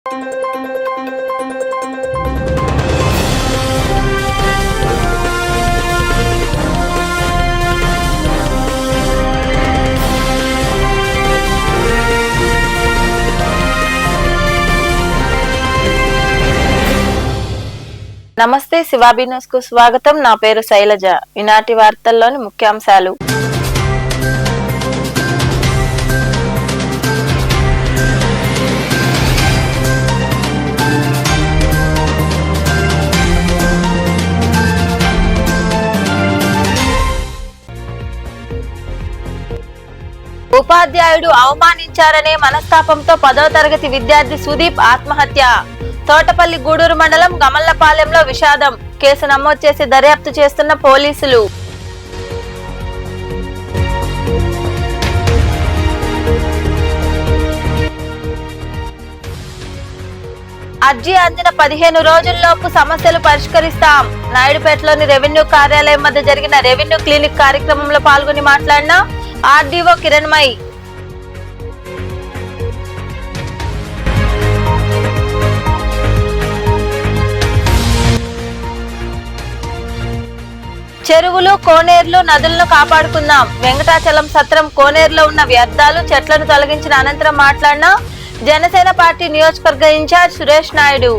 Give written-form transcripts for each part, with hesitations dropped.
నమస్తే, శివాబీ న్యూస్ కు స్వాగతం. నా పేరు శైలజ. ఈనాటి వార్తల్లోని ముఖ్యాంశాలు. ఉపాధ్యాయుడు అవమానించారనే మనస్తాపంతో 10వ తరగతి విద్యార్థి సుదీప్ ఆత్మహత్య. తోటపల్లి గూడూరు మండలం గమల్లపాలెంలో విషాదం. కేసు నమోదు చేసి దర్యాప్తు చేస్తున్న పోలీసులు. అర్జీ అందిన 15 రోజుల్లోపు సమస్యలు పరిష్కరిస్తాం. నాయుడుపేటలోని రెవెన్యూ కార్యాలయం వద్ద జరిగిన రెవెన్యూ క్లినిక్ కార్యక్రమంలో పాల్గొని మాట్లాడిన ఆర్డీఓ కిరణ్మయి. చెరువులు, కోనేర్లు, నదులను కాపాడుకుందాం. వెంకటాచలం సత్రం కోనేరులో ఉన్న వ్యర్థాలు, చెట్లను తొలగించిన అనంతరం మాట్లాడిన జనసేన పార్టీ నియోజకవర్గ ఇన్ఛార్జ్ సురేష్ నాయుడు.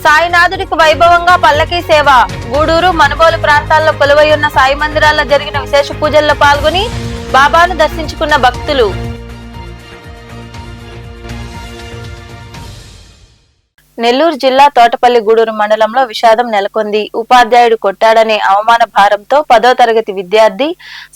సాయినాథుడికి వైభవంగా పల్లకీ సేవ. గూడూరు, మనుబోలు ప్రాంతాల్లో కొలువై ఉన్న సాయి మందిరాల్లో జరిగిన విశేష పూజల్లో పాల్గొని బాబాను దర్శించుకున్న భక్తులు. నెల్లూరు జిల్లా తోటపల్లి గూడూరు మండలంలో విషాదం నెలకొంది. ఉపాధ్యాయుడు కొట్టాడనే అవమాన భారంతో 10వ తరగతి విద్యార్థి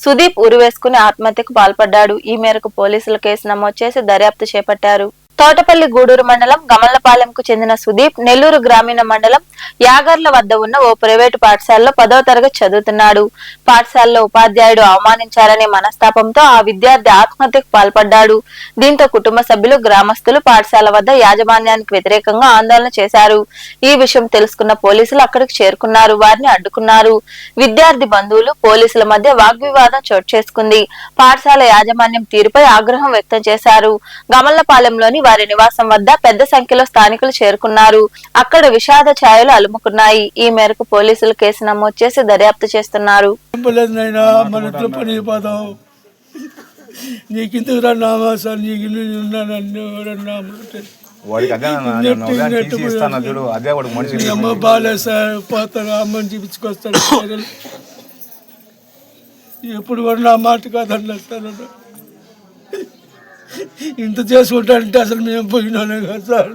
సుదీప్ ఉరివేసుకుని ఆత్మహత్యకు పాల్పడ్డాడు. ఈ మేరకు పోలీసులు కేసు నమోదు చేసి దర్యాప్తు చేపట్టారు. తోటపల్లి గూడూరు మండలం గమల్లపాలెంకు చెందిన సుదీప్ నెల్లూరు గ్రామీణ మండలం యాగర్ల వద్ద ఉన్న ఓ ప్రైవేటు పాఠశాలలో 10వ తరగతి చదువుతున్నాడు. పాఠశాలలో ఉపాధ్యాయుడు అవమానించారనే మనస్తాపంతో ఆ విద్యార్థి ఆత్మహత్యకు పాల్పడ్డాడు. దీంతో కుటుంబ సభ్యులు, గ్రామస్తులు పాఠశాల వద్ద యాజమాన్యానికి వ్యతిరేకంగా ఆందోళన చేశారు. ఈ విషయం తెలుసుకున్న పోలీసులు అక్కడికి చేరుకున్నారు. వారిని అడ్డుకున్నారు. విద్యార్థి బంధువులు, పోలీసుల మధ్య వాగ్వివాదం చోటు చేసుకుంది. పాఠశాల యాజమాన్యం తీరుపై ఆగ్రహం వ్యక్తం చేశారు. గమల్లపాలెంలోని వారి నివాసం వద్ద పెద్ద సంఖ్యలో స్థానికులు చేరుకున్నారు. అక్కడ విషాద ఛాయలు అలుముకున్నాయి. ఈ మేరకు పోలీసులు కేసు నమోదు చేసి దర్యాప్తు చేస్తున్నారు. ఎప్పుడు కూడా నా మాట కాదన్నా సార్, ఇంత చేసుకుంటానంటే అసలు మేము పోయినానే కదా సార్.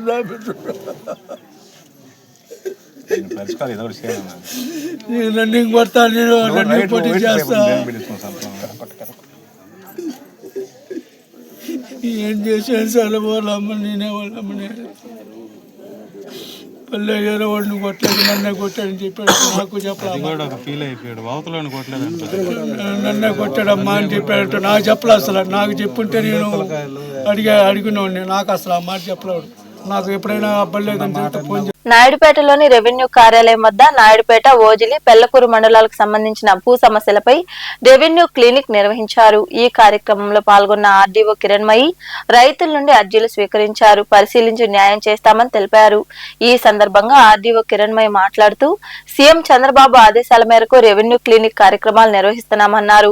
నేను రన్నింగ్ కొడతా, నేను రన్నింగ్ పోటీ చేస్తా. ఏం చేసాను సార్, వాళ్ళమ్మ నేనే వాళ్ళమ్మ పల్లె ఏదో వాడిని కొట్టలేదు, నన్నే కొట్టాడని చెప్పాడు. నాకు చెప్పలేదు, నన్నే కొట్టాడమ్మా అని చెప్పాడు. నాకు చెప్పలే అసలు. నాకు చెప్పుంటే నేను అడిగినోడిని. నాకు అసలు ఆ మాట చెప్పలేడు. నాకు ఎప్పుడైనా అబ్బలేదని చెప్తే ఫోన్. నాయుడుపేటలోని రెవెన్యూ కార్యాలయం వద్ద నాయుడుపేట, ఓజిలి, పెళ్లకూరు మండలాలకు సంబంధించిన భూ సమస్యలపై రెవెన్యూ క్లినిక్ నిర్వహించారు. ఈ కార్యక్రమంలో పాల్గొన్న ఆర్డీఓ కిరణ్మయి రైతుల నుండి అర్జీలు స్వీకరించారు. పరిశీలించి న్యాయం చేస్తామని తెలిపారు. ఈ సందర్భంగా ఆర్డీఓ కిరణ్మయి మాట్లాడుతూ సీఎం చంద్రబాబు ఆదేశాల మేరకు రెవెన్యూ క్లినిక్ కార్యక్రమాలు నిర్వహిస్తున్నామన్నారు.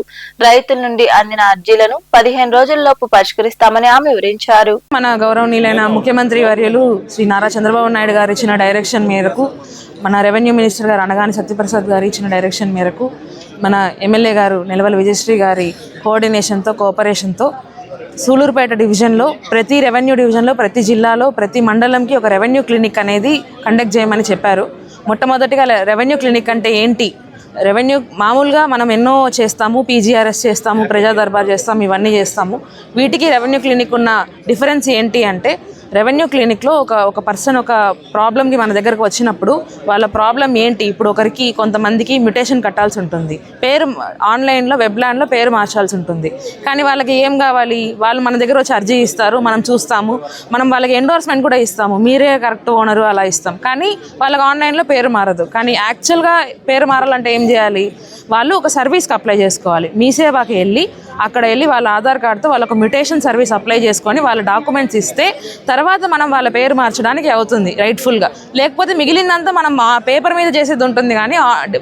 రైతుల నుండి అందిన అర్జీలను 15 రోజుల్లోపు పరిష్కరిస్తామని ఆమె వివరించారు. మన గౌరవనీయులైన ముఖ్యమంత్రి వర్యులు శ్రీ నారా చంద్రబాబు నాయుడు గారు ఇచ్చిన డైరెక్షన్ మేరకు, మన రెవెన్యూ మినిస్టర్ గారు అనగాని సత్యప్రసాద్ గారు ఇచ్చిన డైరెక్షన్ మేరకు, మన ఎమ్మెల్యే గారు నిలవల విజయశ్రీ గారి కోఆర్డినేషన్తో, కోఆపరేషన్తో సూలూరుపేట డివిజన్లో ప్రతి రెవెన్యూ డివిజన్లో, ప్రతి జిల్లాలో, ప్రతి మండలంకి ఒక రెవెన్యూ క్లినిక్ అనేది కండక్ట్ చేయమని చెప్పారు. మొట్టమొదటిగా రెవెన్యూ క్లినిక్ అంటే ఏంటి, రెవెన్యూ మామూలుగా మనం ఎన్నో చేస్తాము, పీజీఆర్ఎస్ చేస్తాము, ప్రజా దర్బార్ చేస్తాము, ఇవన్నీ చేస్తాము. వీటికి రెవెన్యూ క్లినిక్ ఉన్న డిఫరెన్స్ ఏంటి అంటే, రెవెన్యూ క్లినిక్లో ఒక పర్సన్ ఒక ప్రాబ్లమ్కి మన దగ్గరకు వచ్చినప్పుడు వాళ్ళ ప్రాబ్లం ఏంటి, ఇప్పుడు ఒకరికి కొంతమందికి మ్యుటేషన్ కట్టాల్సి ఉంటుంది, పేరు ఆన్లైన్లో వెబ్లాండ్లో పేరు మార్చాల్సి ఉంటుంది. కానీ వాళ్ళకి ఏం కావాలి, వాళ్ళు మన దగ్గర వచ్చి అర్జీ ఇస్తారు, మనం చూస్తాము, మనం వాళ్ళకి ఎండోర్స్మెంట్ కూడా ఇస్తాము, మీరే కరెక్ట్ ఓనరు అలా ఇస్తాం. కానీ వాళ్ళకి ఆన్లైన్లో పేరు మారదు. కానీ యాక్చువల్గా పేరు మారాలంటే ఏం చేయాలి, వాళ్ళు ఒక సర్వీస్కి అప్లై చేసుకోవాలి. మీ సేవాకి వెళ్ళి అక్కడ వెళ్ళి వాళ్ళ ఆధార్ కార్డుతో వాళ్ళకు మ్యుటేషన్ సర్వీస్ అప్లై చేసుకొని వాళ్ళ డాక్యుమెంట్స్ ఇస్తే తర్వాత మనం వాళ్ళ పేరు మార్చడానికి అవుతుంది రైట్ఫుల్గా. లేకపోతే మిగిలిందంతా మనం పేపర్ మీద చేసేది ఉంటుంది కానీ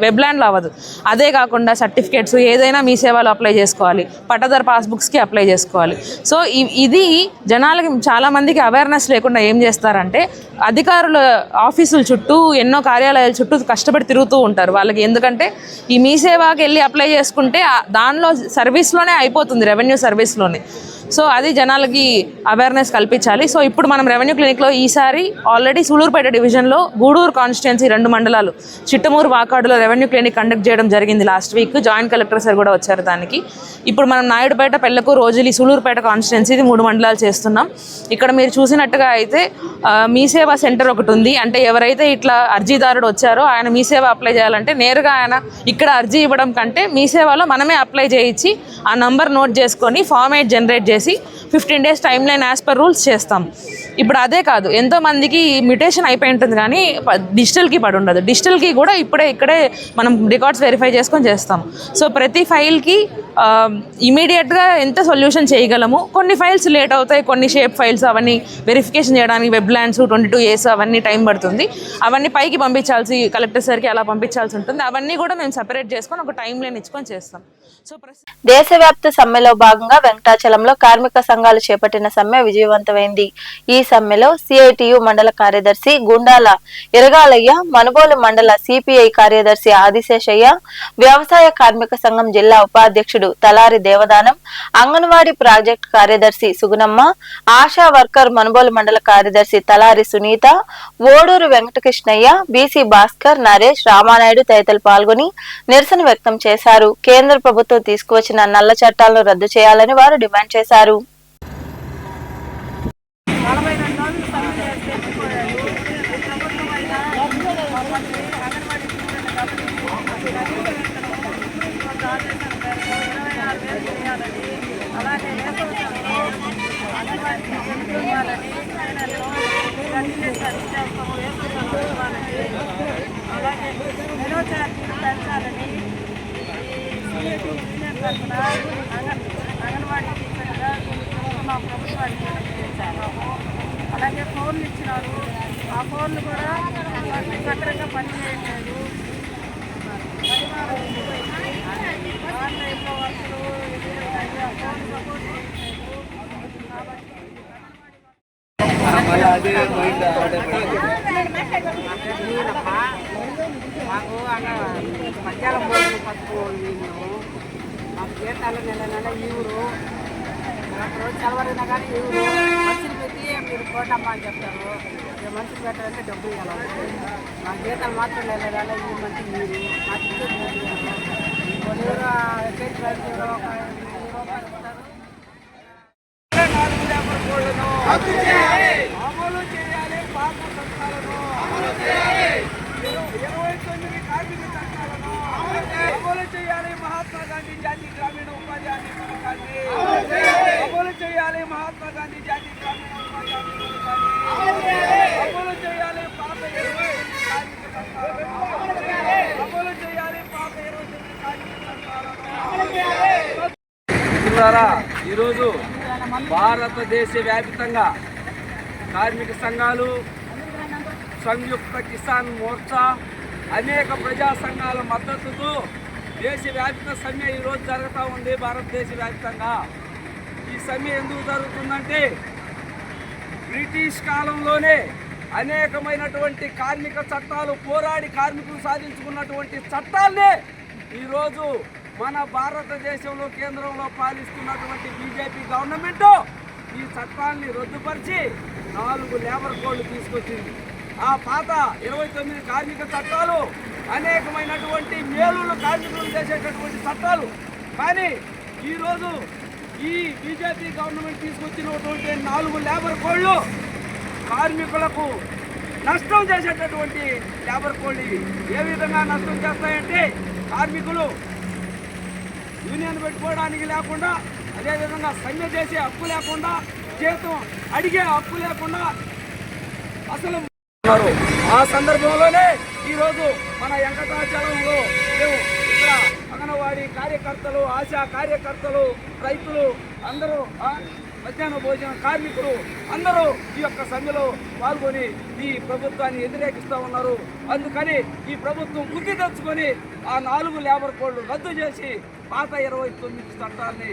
వెబ్లాండ్లో అవ్వదు. అదే కాకుండా సర్టిఫికేట్స్ ఏదైనా మీ సేవలో అప్లై చేసుకోవాలి, పట్టదారు పాస్బుక్స్కి అప్లై చేసుకోవాలి. సో ఇది జనాలకి చాలామందికి అవేర్నెస్ లేకుండా ఏం చేస్తారంటే అధికారుల ఆఫీసుల చుట్టూ ఎన్నో కార్యాలయాల చుట్టూ కష్టపడి తిరుగుతూ ఉంటారు. వాళ్ళకి ఎందుకంటే ఈ మీ సేవాకి వెళ్ళి అప్లై చేసుకుంటే దానిలో సర్వీస్లోనే అయిపోతుంది, రెవెన్యూ సర్వీస్లోనే. సో అది జనాలకి అవేర్నెస్ కల్పించాలి. సో ఇప్పుడు మనం రెవెన్యూ క్లినిక్లో ఈసారి ఆల్రెడీ సూళూరుపేట డివిజన్లో గూడూరు కాన్స్టిట్యున్సీ 2 మండలాలు చిట్టమూరు వాకాడులో రెవెన్యూ క్లినిక్ కండక్ట్ చేయడం జరిగింది last week. Joint collector sir కూడా వచ్చారు దానికి. ఇప్పుడు మనం నాయుడుపేట, పెళ్లకు, రోజులి, సూళూరుపేట కాన్స్టిట్యున్సీ 3 మండలాలు చేస్తున్నాం. ఇక్కడ మీరు చూసినట్టుగా అయితే మీ సేవా సెంటర్ ఒకటి ఉంది. అంటే ఎవరైతే ఇట్లా అర్జీదారుడు వచ్చారో ఆయన మీ సేవ అప్లై చేయాలంటే నేరుగా ఆయన ఇక్కడ అర్జీ ఇవ్వడం కంటే మీ సేవలో మనమే అప్లై చేయించి ఆ నంబర్ నోట్ చేసుకొని ఫార్మేట్ జనరేట్ చేసి 15 days time line as per rules చేస్తాం. ఇప్పుడు అదే కాదు, ఎంతోమందికి మ్యుటేషన్ అయిపోయి ఉంటుంది కానీ డిజిటల్కి పడి ఉండదు. డిజిటల్కి కూడా ఇక్కడే మనం రికార్డ్స్ వెరిఫై చేసుకొని చేస్తాం. సో ప్రతి ఫైల్కి ఇమీడియట్గా ఎంత సొల్యూషన్ చేయగలము. కొన్ని ఫైల్స్ లేట్ అవుతాయి, కొన్ని షేప్ ఫైల్స్ అవన్నీ వెరిఫికేషన్ చేయడానికి వెబ్లాండ్స్ 22As అవన్నీ టైం పడుతుంది. అవన్నీ పైకి పంపించాల్సి కలెక్టర్ సార్కి అలా పంపించాల్సి ఉంటుంది. అవన్నీ కూడా మేము సెపరేట్ చేసుకొని ఒక టైం లైన్ ఇచ్చుకొని చేస్తాం. సో దేశవ్యాప్త సమ్మెలో భాగంగా వెంకటాచలంలో కార్మిక సంఘాలు చేపట్టిన సమ్మె విజయవంతమైంది. ఈ సమ్మెలో సిఐటియు మండల కార్యదర్శి గుండాల ఇరగాలయ్య, మనుబోలు మండల సిపిఐ కార్యదర్శి ఆదిశేషయ్య, వ్యవసాయ కార్మిక సంఘం జిల్లా ఉపాధ్యక్షుడు తలారి దేవదానం, అంగన్వాడీ ప్రాజెక్ట్ కార్యదర్శి సుగుణమ్మ, ఆశా వర్కర్ మనుబోలు మండల కార్యదర్శి తలారి సునీత, ఓడూరు వెంకటకృష్ణయ్య, బీసీ భాస్కర్, నరేష్, రామానాయుడు తదితరులు పాల్గొని నిరసన వ్యక్తం చేశారు. కేంద్ర ప్రభుత్వం తీసుకువచ్చిన నల్ల చట్టాలను రద్దు చేయాలని వారు డిమాండ్ చేశారు. అంగన్వాడీ టీచర్గా మా ప్రభుత్వానికి అలాగే ఫోన్లు ఇచ్చినారు. ఆ ఫోన్లు కూడా సక్రమంగా పనిచేయట్లేదు. ఆన్లైన్లో వర్కులు ఎక్కువైనాయి, ఆ ఫోన్ సపోర్ట్ చేయట్లేదు. మాకు మధ్యాహ్నం భోజనం పట్టుకోవాలి. మాకు జీతాలు నెల ఇవ్వరు. రోజు చదవరైనా కానీ ఇవ్వరు. మనుషులు పెట్టి మీరు కోటమ్మా అని చెప్తారు. మనుషులు పెట్టాలంటే డబ్బులు ఇవ్వాలి. మా జీతాలు మాత్రం నెల ఈ మంచి మీరు మాకు ఇచ్చేది వాళ్ళు ఎవరో చేతి రైతు ఒక 10 రూపాయలు ఇస్తారు. అమలు చేయాలి పాత చట్టాలను, 29 కార్మిక చట్టాలను అమలు చేయాలి. మహాత్మా గాంధీ జాతీయ గ్రామీణ ఉపాధి హామీ పథకాన్ని అమలు చేయాలి. మహాత్మా గాంధీ జాతీయ గ్రామీణ ఉపాధి హామీ పథకాన్ని అమలు చేయాలి. పాత 29 కార్మిక చట్టాలను అమలు చేయాలి. పాత 29 కార్మిక చట్టాలను. ఈరోజు భారతదేశ వ్యాప్తంగా కార్మిక సంఘాలు, సంయుక్త కిసాన్ మోర్చా, అనేక ప్రజా సంఘాల మద్దతుతో దేశవ్యాప్త సమ్మె ఈరోజు జరుగుతూ ఉంది. భారతదేశ వ్యాప్తంగా ఈ సమ్మె ఎందుకు జరుగుతుందంటే బ్రిటిష్ కాలంలోనే అనేకమైనటువంటి కార్మిక చట్టాలు పోరాడి కార్మికులు సాధించుకున్నటువంటి చట్టాలనే ఈరోజు మన భారతదేశంలో కేంద్రంలో పాలిస్తున్నటువంటి బీజేపీ గవర్నమెంట్ ఈ చట్టాన్ని రద్దుపరిచి 4 లేబర్ కోడ్లు తీసుకొచ్చింది. ఆ పాత 29 కార్మిక చట్టాలు అనేకమైనటువంటి మేలులు కార్మికులు చేసేటటువంటి చట్టాలు. కానీ ఈరోజు ఈ బీజేపీ గవర్నమెంట్ తీసుకొచ్చినటువంటి 4 లేబర్ కోడ్లు కార్మికులకు నష్టం చేసేటటువంటి లేబర్ కోడ్ ఇవి. ఏ విధంగా నష్టం చేస్తాయంటే కార్మికులు యూనియన్ పెట్టుకోవడానికి లేకుండా, అదేవిధంగా సమ్మె చేసే హక్కు లేకుండా, జీతం అడిగే హక్కు లేకుండా అసలు ఆ సందర్భంలోనే ఈరోజు మన వెంకటాచలంలో మేము ఇక్కడ అంగన్వాడీ కార్యకర్తలు, ఆశా కార్యకర్తలు, రైతులు అందరూ, మధ్యాహ్న భోజన కార్మికులు అందరూ ఈ యొక్క సమ్మెలో పాల్గొని ఈ ప్రభుత్వాన్ని వ్యతిరేకిస్తూ ఉన్నారు. అందుకని ఈ ప్రభుత్వం బుద్ధి తెచ్చుకొని ఆ 4 లేబర్ కోడ్లు రద్దు చేసి పాత 29 చట్టాలని,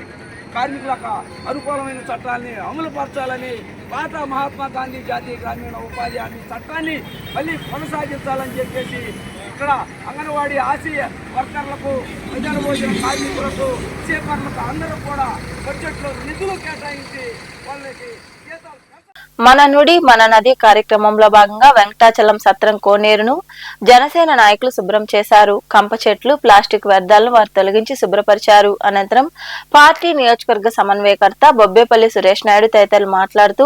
కార్మికులకు అనుకూలమైన చట్టాలని అమలుపరచాలని, పాత మహాత్మా గాంధీ జాతీయ గ్రామీణ ఉపాధి హామీ చట్టాన్ని మళ్ళీ కొనసాగించాలని చెప్పేసి ఇక్కడ అంగన్వాడీ ఆశయ వర్కర్లకు, మధ్యాహ్న భోజన కార్మికులకు, చేపర్లకు అందరూ కూడా బడ్జెట్లో నిధులు కేటాయించి వాళ్ళకి జీతాలు. మన నుడి మన నది కార్యక్రమంలో భాగంగా వెంకటాచలం సత్రం కోనేరును జనసేన నాయకులు శుభ్రం చేశారు. కంప చెట్లు, ప్లాస్టిక్ వ్యర్థాలను వారు తొలగించి శుభ్రపరిచారు. అనంతరం పార్టీ నియోజకవర్గ సమన్వయకర్త బొబ్బేపల్లి సురేష్ నాయుడు తదితరులు మాట్లాడుతూ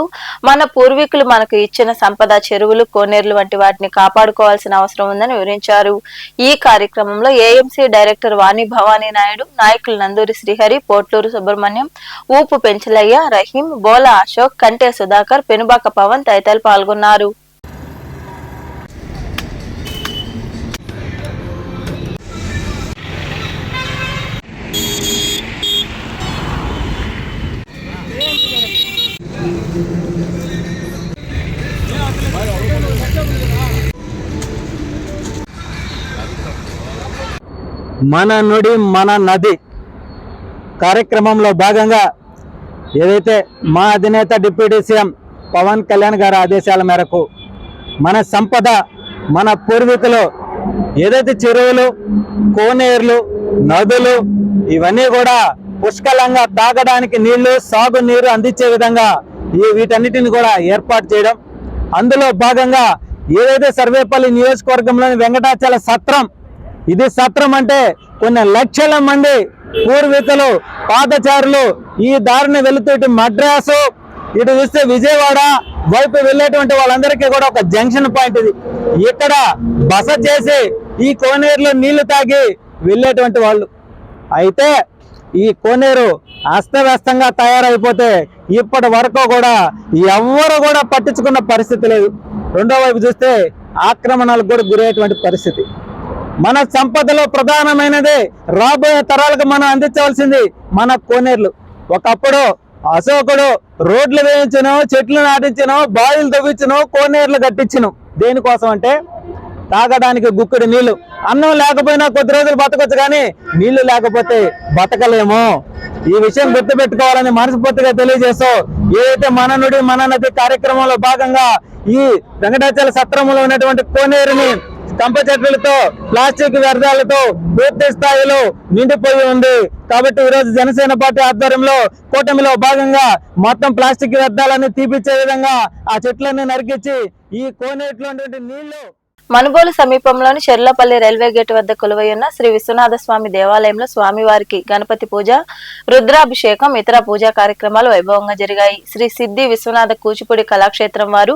మన పూర్వీకులు మనకు ఇచ్చిన సంపద చెరువులు, కోనేరులు వంటి వాటిని కాపాడుకోవాల్సిన అవసరం ఉందని వివరించారు. ఈ కార్యక్రమంలో ఏఎంసీ డైరెక్టర్ వాణి భవానీ నాయుడు, నాయకులు నందూరి శ్రీహరి, పోట్లూరు సుబ్రహ్మణ్యం, ఊపు పెంచలయ్య, రహీం, బోలా అశోక్, కంటే సుధాకర్, పెనుబాక పవన్ తదితరులు పాల్గొన్నారు. మన నుడి మన నది కార్యక్రమంలో భాగంగా ఏదైతే మా అధినేత డిప్యూటీ సీఎం పవన్ కళ్యాణ్ గారి ఆదేశాల మేరకు మన సంపద, మన పూర్వీకులు ఏదైతే చెరువులు, కోనేరులు, నదులు ఇవన్నీ కూడా పుష్కలంగా తాగడానికి నీళ్లు, సాగు నీరు అందించే విధంగా వీటన్నిటిని కూడా ఏర్పాటు చేయడం, అందులో భాగంగా ఏదైతే సర్వేపల్లి నియోజకవర్గంలోని వెంకటాచల సత్రం, ఇది సత్రం అంటే కొన్ని లక్షల మంది పూర్వీకులు, పాదచారులు ఈ దారిని వెళుతూ ఇటు మద్రాసు, ఇటు చూస్తే విజయవాడ వైపు వెళ్ళేటువంటి వాళ్ళందరికీ కూడా ఒక జంక్షన్ పాయింట్ ఇది. ఇక్కడ బస చేసి ఈ కోనేరులో నీళ్లు తాగి వెళ్ళేటువంటి వాళ్ళు. అయితే ఈ కోనేరు అస్తవ్యస్తంగా తయారైపోతే ఇప్పటి వరకు కూడా ఎవ్వరు కూడా పట్టించుకున్న పరిస్థితి లేదు. రెండో వైపు చూస్తే ఆక్రమణలకు కూడా గురయ్యేటువంటి పరిస్థితి. మన సంపదలో ప్రధానమైనది రాబోయే తరాలకు మనం అందించవలసింది మన కోనేరులు. ఒకప్పుడు అశోకుడు రోడ్లు వేయించను, చెట్లు నాటించను, బావిలు తవ్వించను, కోనేరులు కట్టించను. దేనికోసం అంటే తాగడానికి గుక్కుడు నీళ్లు. అన్నం లేకపోయినా కొద్ది రోజులు బతకొచ్చు, కానీ నీళ్లు లేకపోతే బతకలేము. ఈ విషయం గుర్తుపెట్టుకోవాలని మనస్ఫూర్తిగా తెలియజేస్తూ ఏదైతే మన నుడి మన నది కార్యక్రమంలో భాగంగా ఈ వెంకటాచల సత్రంలో ఉన్నటువంటి కోనేరుని కంప చెట్లతో, ప్లాస్టిక్ వ్యర్థాలతో పూర్తి స్థాయిలో నిండిపోయి ఉంది. కాబట్టి ఈరోజు జనసేన పార్టీ ఆధ్వర్యంలో కూటమిలో భాగంగా మొత్తం ప్లాస్టిక్ వ్యర్థాలన్నీ తీపిచ్చే విధంగా ఆ చెట్లన్నీ నరికించి ఈ కోనేటిలో నీళ్లు. మనుబోలు సమీపంలోని చెర్లపల్లి రైల్వే గేట్ వద్ద కొలువైయున్న శ్రీ విశ్వనాథ స్వామి దేవాలయంలో స్వామివారికి గణపతి పూజ, రుద్రాభిషేకం, ఇతర పూజా కార్యక్రమాలు వైభవంగా జరిగాయి. శ్రీ సిద్ధి విశ్వనాథ కూచిపూడి కళాక్షేత్రం వారు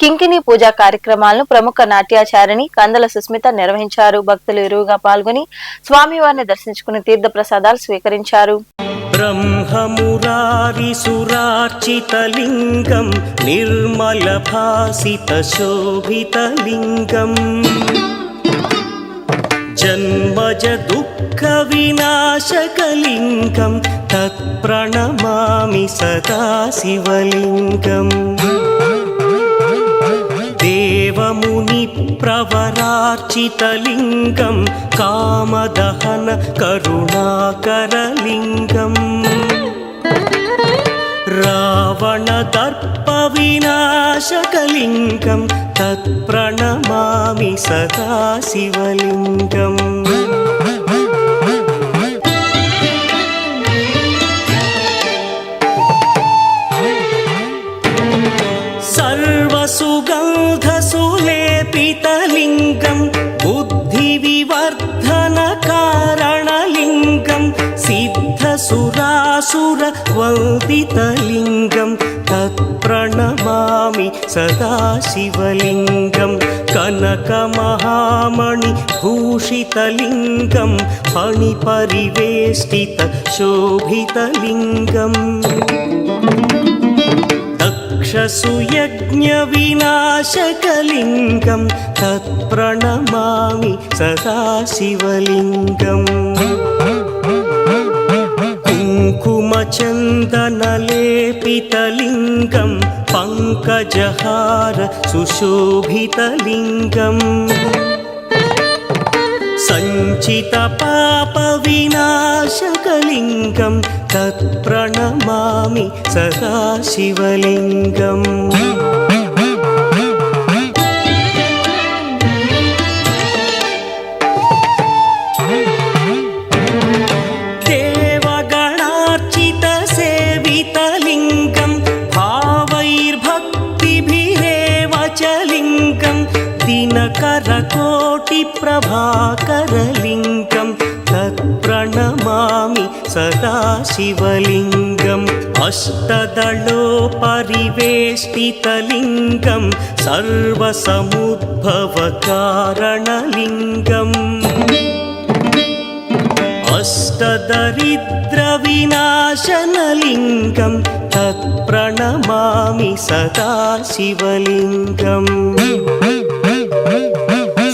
కింకిణి పూజా కార్యక్రమాలను ప్రముఖ నాట్యాచారిణి కందల సుస్మిత నిర్వహించారు. భక్తులు ఇరువుగా పాల్గొని స్వామివారిని దర్శించుకుని తీర్థ ప్రసాదాలు స్వీకరించారు. ब्रह्ममुरारिसुरार्चितलिङ्गं निर्मलभासितशोभितलिङ्गम् जन्मजदुःखविनाशकलिङ्गं तत्प्रणमामि सदा शिवलिङ्गम् देवमुनिप्रवरार्चितलिङ्गं कामदहन करुणाकरलिङ्गम् रावणदर्पविनाशकलिङ्गं तत्प्रणमामि सदा शिवलिङ्गम् सर्वसुगन्धसुलेपितलिङ्गं बुद्धिविवर्धनकारणलिङ्गं सिद्धसुरा वन्दितलिङ्गं तत्प्रणमामि सदा शिवलिङ्गं कनकमहामणिभूषितलिङ्गं फणिपरिवेष्टितशोभितलिङ्गम् दक्षसुयज्ञविनाशकलिङ्गं तत्प्रणमामि सदा शिवलिङ्गम् कुङ्कुमचन्दनलेपितलिङ्गं पङ्कजहार सुशोभितलिङ्गम् सञ्चितपापविनाशकलिङ्गं तत्प्रणमामि सदा शिवलिङ्गम् देवगणार्चितसेवितलिङ्गं भावैर्भक्तिभिरेव च लिङ्गं दिनकरकोटिप्रभाकरलिङ्गं तत्प्रणमामि सदा शिवलिङ्गम् अष्टदलोपरिवेष्टितलिङ्गं सर्वसमुद्भवकारणलिङ्गम् अष्टदरिद्रविनाशनलिङ्गं तत्प्रणमामि सदा शिवलिङ्गम्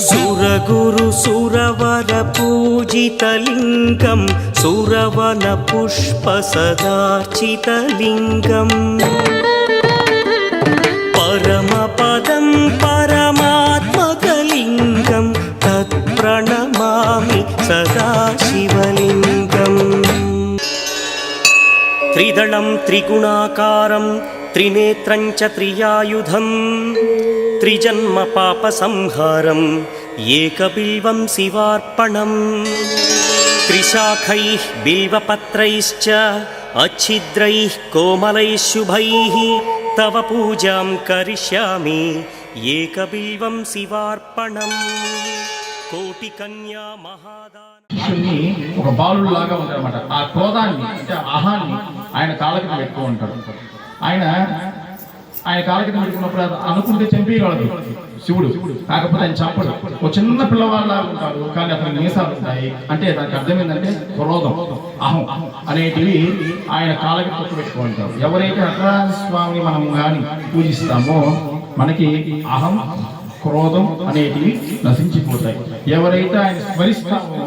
सुरगुरुसुरवरपूजितलिङ्गं सुरवनपुष्पसदार्चितलिङ्गम् परमपदं परमात्मकलिङ्गं तत्प्रणमामि सदा शिवलिङ्गम् त्रिदलं त्रिगुणाकारं त्रिनेत्रं च त्रियायुधं त्रिजन्मपापसंहारम् एकबिल्वं शिवार्पणम् त्रिशाखैः बिल्वपत्रैश्च अच्छिद्रैः कोमलैः शुभैः तव पूजां करिष्यामि एकबिल्वं शिवार्पणम् कोटिकन्या महादान ఒక బాలుడు లాగా ఉంటారన్నమాట. ఆ క్రోధాన్ని అంటే ఆహాన్ని ఆయన కాళ్ళ కింద పెట్టుకో ఉంటాడు. ఆయన కాళ్ళ కింద పెట్టుకున్నప్పుడు అనుకుంటే చంపేయగలడు శివుడు. కాకపోతే ఆయన చంపడు. ఒక చిన్న పిల్లవాళ్ళలాగా ఉంటాడు, కానీ అతని మీసాలు ఉంటాయి. అంటే దానికి అర్థం ఏంటంటే క్రోధం, అహం అనేటివి ఆయన కాళ్ళ కింద పెట్టుకుంటారు. ఎవరైతే నటరాజ స్వామిని మనం కానీ పూజిస్తామో మనకి అహం క్రోధం అనేటివి నశించిపోతాయి. ఎవరైతే ఆయన స్మరిస్తామో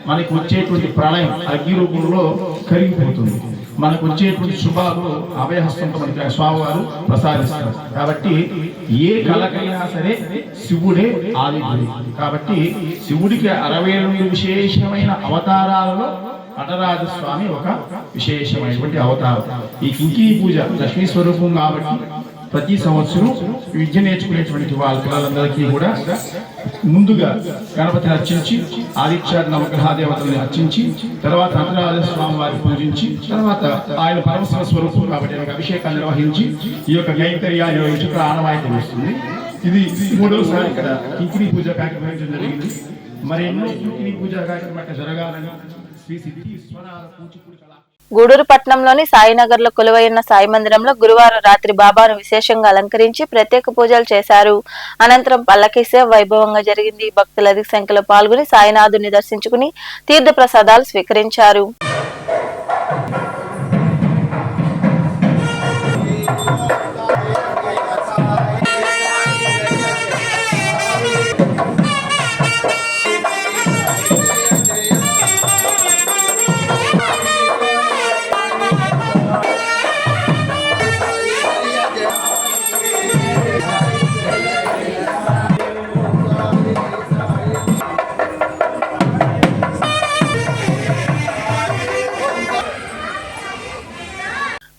మనకు వచ్చేటువంటి ప్రళయం అగ్ని రూపంలో కరిగిపోతుంది. మనకు వచ్చేటువంటి శుభాలు అభయహస్తంతో మనకి స్వామివారు ప్రసాదిస్తారు. కాబట్టి ఏ కళకైనా సరే శివుడే ఆదిత్యుడు. కాబట్టి శివుడికి 68 విశేషమైన అవతారాలలో నటరాజస్వామి ఒక విశేషమైనటువంటి అవతారం. ఈ కింకిణీ పూజ లక్ష్మీ స్వరూపం కాబట్టి ప్రతి సంవత్సరం విద్య నేర్చుకునేటువంటి వాళ్ళ పిల్లలందరికీ కూడా ముందుగా గణపతిని అర్చించి ఆదిత్య నవగ్రహాదేవతల్ని అర్చించి తర్వాత నటరాజ స్వామి వారిని పూజించి తర్వాత ఆయన పరమశివ స్వరూపం కాబట్టి అభిషేకాన్ని నిర్వహించి ఈ యొక్క కైంకర్యాన్ని నిర్వహించి ఇక్కడ ఆనవాయితీ వస్తుంది. ఇది 3వసారి ఇక్కడ కింకిణీ పూజ కార్యక్రమం జరిగింది. మరి ఎన్నో కింకిణీ పూజ కార్యక్రమం జరగాలని శ్రీ సిద్ధీశ్వరాల కూచిపూడి కళా గూడూరు పట్టణంలోని సాయినగర్ లో కొలువైన సాయి మందిరంలో గురువారం రాత్రి బాబాను విశేషంగా అలంకరించి ప్రత్యేక పూజలు చేశారు. అనంతరం పల్లకీ సేవ వైభవంగా జరిగింది. భక్తులు అధిక సంఖ్యలో పాల్గొని సాయినాథుని దర్శించుకుని తీర్థ ప్రసాదాలు స్వీకరించారు.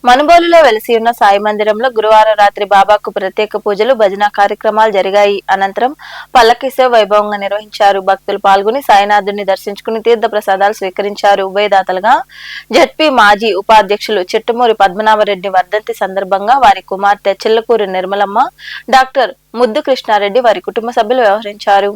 మనుబోలులో వెలిసి ఉన్న సాయి మందిరంలో గురువారం రాత్రి బాబాకు ప్రత్యేక పూజలు భజన కార్యక్రమాలు జరిగాయి. అనంతరం పల్లకీ సేవ వైభవంగా నిర్వహించారు. భక్తులు పాల్గొని సాయినాథుని దర్శించుకుని తీర్థ ప్రసాదాలు స్వీకరించారు. ఉభయదాతలుగా జడ్పీ మాజీ ఉపాధ్యక్షులు చిట్టమూరి పద్మనాభరెడ్డి వర్ధంతి సందర్భంగా వారి కుమార్తె చిల్లకూరి నిర్మలమ్మ, డాక్టర్ ముద్దు కృష్ణారెడ్డి వారి కుటుంబ సభ్యులు వ్యవహరించారు.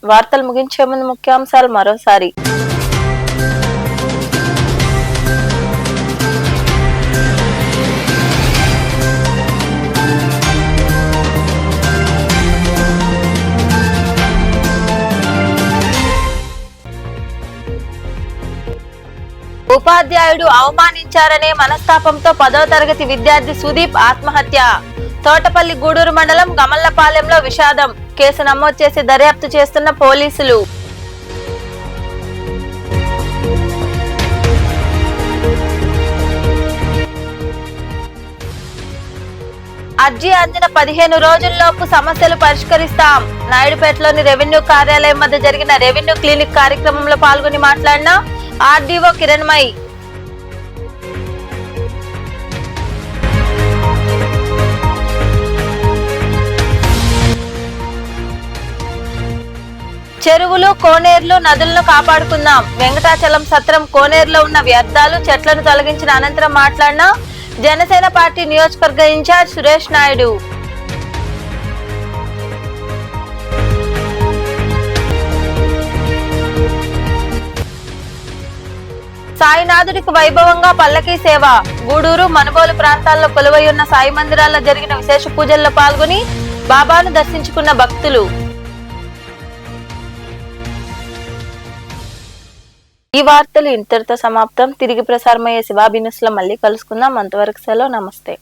వార్తలు ముగించే ముందు ముఖ్యాంశాలు మరోసారి. ఉపాధ్యాయుడు అవమానించారనే మనస్తాపంతో 10వ తరగతి విద్యార్థి సుదీప్ ఆత్మహత్య. తోటపల్లి గూడూరు మండలం గమల్లపాలెంలో విషాదం. కేసు నమోదు చేసి దర్యాప్తు చేస్తున్న పోలీసులు. అర్జీ అందిన 15 రోజుల్లోపు సమస్యలు పరిష్కరిస్తాం. నాయుడుపేటలోని రెవెన్యూ కార్యాలయం వద్ద జరిగిన రెవెన్యూ క్లినిక్ కార్యక్రమంలో పాల్గొని మాట్లాడిన ఆర్డీఓ కిరణ్మయి. చెరువులు, కోనేర్లు, నదులను కాపాడుకుందాం. వెంకటాచలం సత్రం కోనేరులో ఉన్న వ్యర్థాలు, చెట్లను తొలగించిన అనంతరం మాట్లాడిన జనసేన పార్టీ నియోజకవర్గ ఇన్ఛార్జ్ సురేష్ నాయుడు. సాయినాథుడికి వైభవంగా పల్లకీ సేవ. గూడూరు, మనుబోలు ప్రాంతాల్లో కొలువై ఉన్న సాయి మందిరాల్లో జరిగిన విశేష పూజల్లో పాల్గొని బాబాను దర్శించుకున్న భక్తులు. ఈ వార్తలు ఇంతటితో సమాప్తం. తిరిగి ప్రసారమయ్యే శివాభినుస్లో మళ్ళీ కలుసుకుందాం. అంతవరకు సెలవు. నమస్తే.